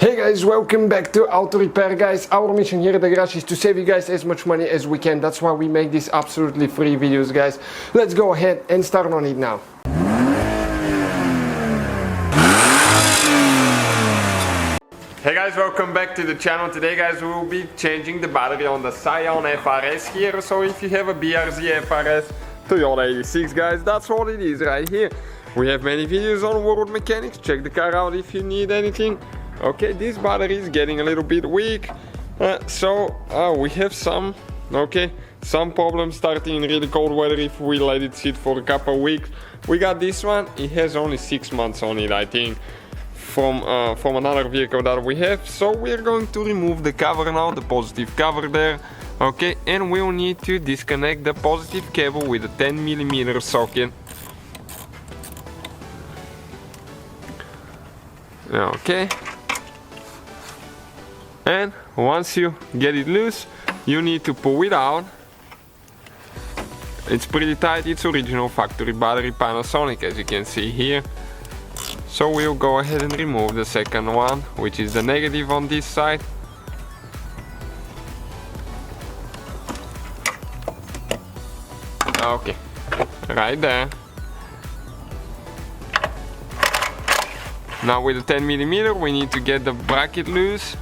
Hey guys, welcome back to Auto Repair, guys. Our mission here at the garage is to save you guys as much money as we can. That's why we make these absolutely free videos, guys. Let's go ahead and start on it now. Hey guys, welcome back to the channel. Today, guys, we will be changing the battery on the Scion FR-S here. So if you have a BRZ FR-S Toyota 86, guys, that's what it is right here. We have many videos on World Mechanics. Check the car out if you need anything. Okay, this battery is getting a little bit weak, so we have some problems starting in really cold weather if we let it sit for a couple of weeks. We got this one. It has only 6 months on it, I think, from another vehicle that we have. So we're going to remove the cover now, the positive cover there. Okay, and we'll need to disconnect the positive cable with a 10mm socket. Okay. And once you get it loose, you need to pull it out. It's pretty tight. It's original factory battery, Panasonic, as you can see here. So we'll go ahead and remove the second one, which is the negative on this side. Okay, right there. Now with the 10mm, we need to get the bracket loose.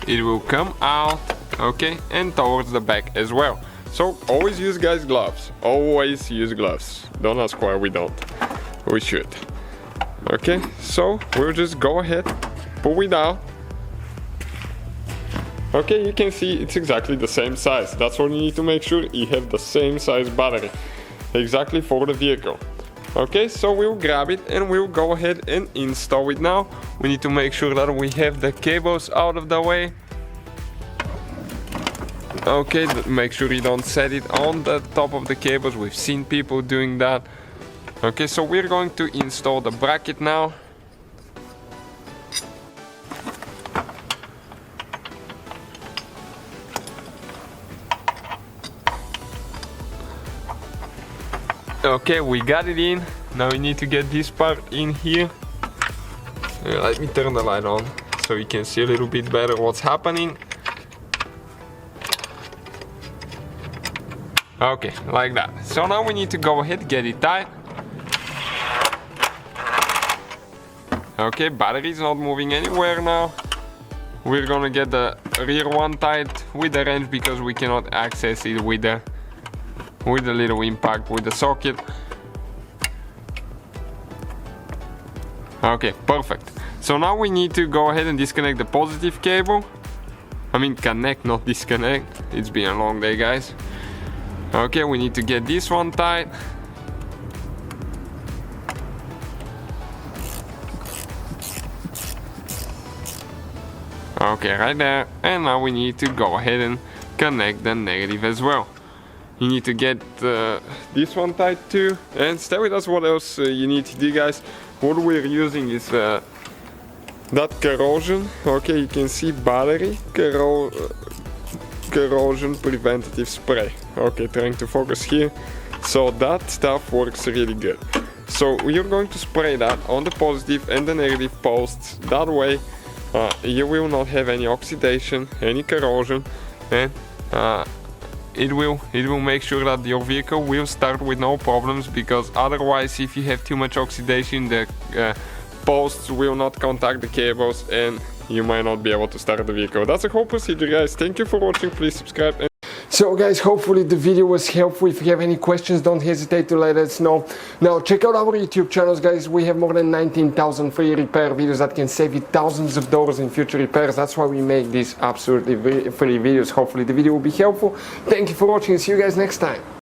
It will come out, okay, and towards the back as well. So always use, guys, gloves. Always use gloves. Don't ask why we don't. We should. Okay, so we'll just go ahead, pull it out. Okay, you can see it's exactly the same size. That's what you need to make sure you have the same size battery, exactly for the vehicle. Okay, so we'll grab it and we'll go ahead and install it now. We need to make sure that we have the cables out of the way. Okay, make sure you don't set it on the top of the cables. We've seen people doing that. Okay, so we're going to install the bracket now. Okay, we got it in. Now we need to get this part in here. Let me turn the light on so you can see a little bit better what's happening. Okay, like that. So now we need to go ahead, get it tight. Okay, battery is not moving anywhere now. We're gonna get the rear one tight with the wrench because we cannot access it with the little impact with the socket. Okay, perfect. So now we need to go ahead and disconnect the positive cable. I mean connect, not disconnect. It's been a long day, guys. Okay, we need to get this one tight. Okay, right there. And now we need to go ahead and connect the negative as well. You need to get this one tight too, and stay with us what else you need to do, guys. What we're using is that corrosion. Okay, you can see battery corrosion preventative spray. Okay, trying to focus here. So that stuff works really good. So you're going to spray that on the positive and the negative posts. That way you will not have any oxidation, any corrosion, and it will make sure that your vehicle will start with no problems, because otherwise if you have too much oxidation, the posts will not contact the cables and you might not be able to start the vehicle. That's the whole procedure, guys. Thank you for watching. Please subscribe. So guys, hopefully the video was helpful. If you have any questions, don't hesitate to let us know. Now check out our YouTube channels, guys. We have more than 19,000 free repair videos that can save you thousands of dollars in future repairs. That's why we make these absolutely free videos. Hopefully the video will be helpful. Thank you for watching. See you guys next time.